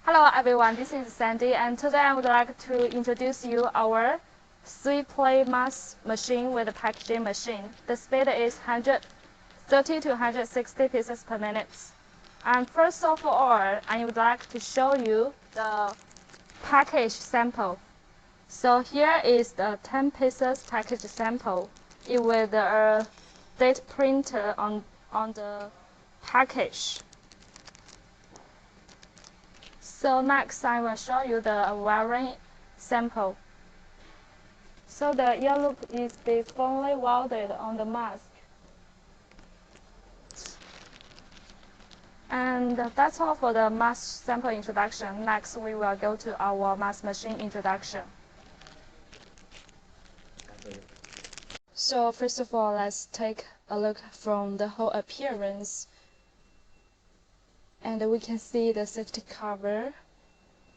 Hello everyone, this is Sandy, and today I would like to introduce you our 3-play mask machine with a packaging machine. The speed is 130 to 160 pieces per minute. And first of all, I would like to show you the package sample. So here is the 10 pieces package sample with a date printer on the package. So next I will show you the wiring sample. So the ear loop is firmly welded on the mask. And that's all for the mask sample introduction. Next we will go to our mask machine introduction. So first of all, let's take a look from the whole appearance. And we can see the safety cover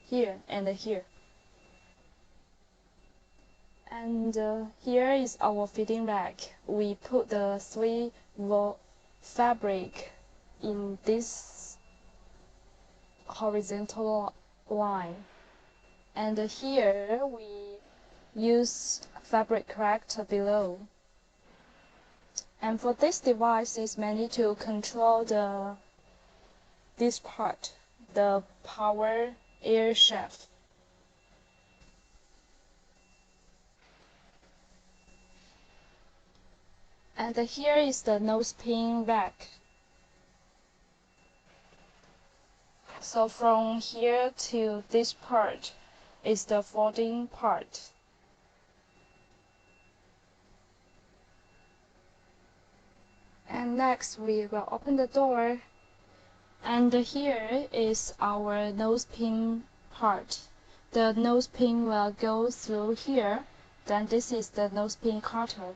here and here. And here is our fitting rack. We put the 3-volt fabric in this horizontal line. And here we use fabric corrector below. And for this device is mainly to control this part, the power air shaft. And here is the nose pin rack. So from here to this part is the folding part. And next we will open the door. And here is our nose pin part. The nose pin will go through here. Then this is the nose pin cutter.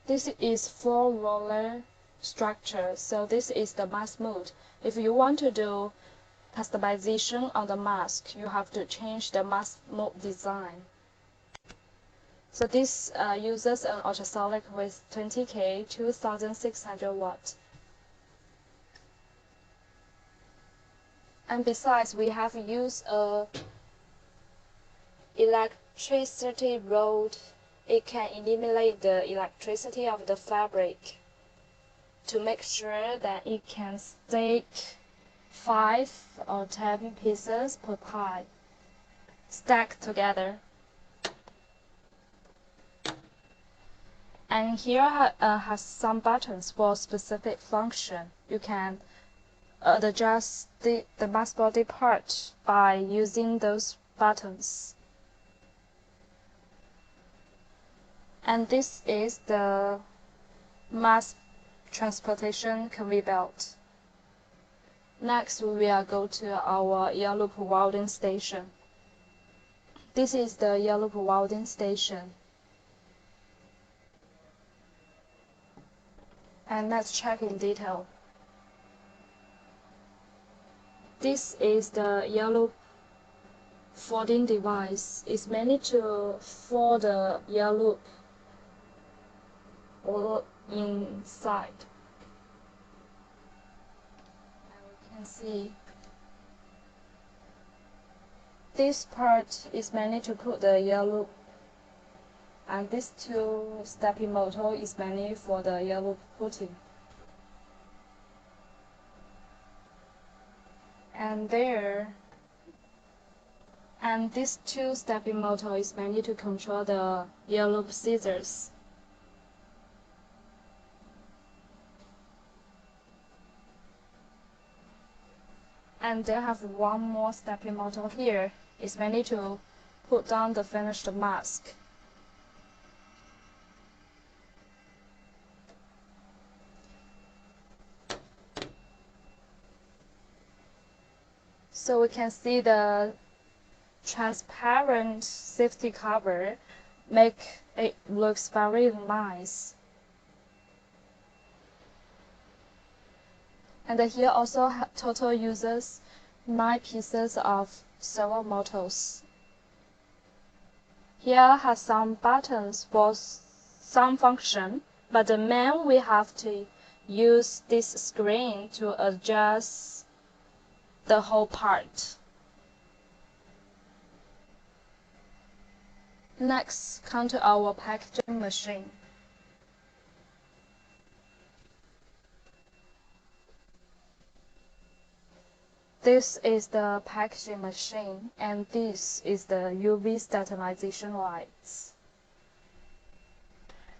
This is 4-roller structure, so this is the mask mode. If you want to do customization on the mask, you have to change the mask mode design. So this uses an ultrasonic with 20K, 2600 watts. And besides, we have used a electricity rod. It can eliminate the electricity of the fabric to make sure that it can stick 5 or 10 pieces per pie stacked together. And here has some buttons for specific function. You can adjust the mask body part by using those buttons. And this is the mask transportation conveyor belt. Next, we will go to our ear loop welding station. This is the ear loop welding station. And let's check in detail. This is the ear loop folding device. It's mainly to fold the ear loop or inside. And we can see this part is mainly to put the ear loop, and this 2-stepping motor is mainly for the ear loop putting. And this 2-stepping motor is mainly to control the ear loop scissors. And they have one more stepping motor here. It's mainly to put down the finished mask. So we can see the transparent safety cover make it looks very nice. And here also total uses 9 pieces of servo motors. Here has some buttons for some function, but the main we have to use this screen to adjust the whole part. Next, come to our packaging machine. This is the packaging machine, and this is the UV sterilization lights.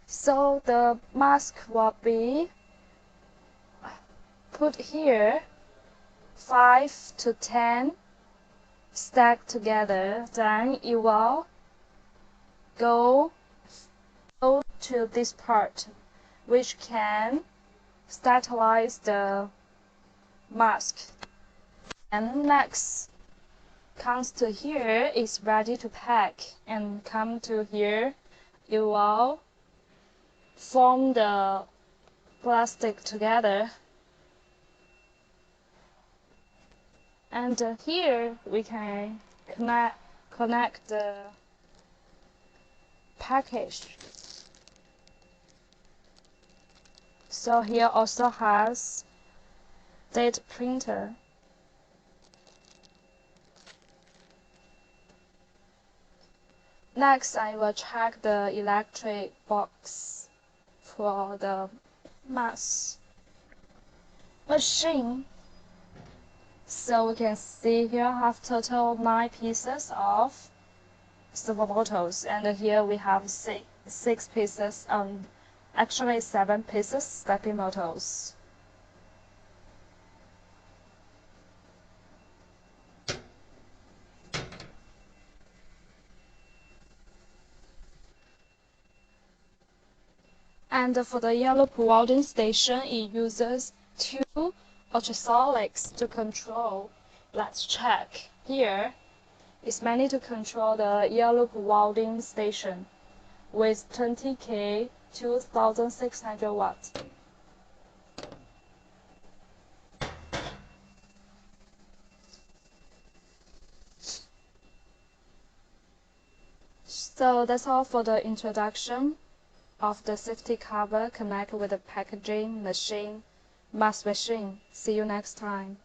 So the mask will be put here, 5 to 10 stacked together. Then it will go to this part, which can sterilize the mask. And next comes to here is ready to pack, and come to here, it will form the plastic together. And here we can connect the package. So here also has data printer. Next, I will check the electric box for the mask machine. So we can see here I have total 9 pieces of silver bottles, and here we have six pieces, actually 7 pieces stepping bottles. And for the yellow welding station, it uses 2 ultrasonics to control. Let's check. Here is mainly to control the yellow welding station with 20K 2600 watts. So that's all for the introduction of the safety cover connected with the packaging machine, mask machine. See you next time.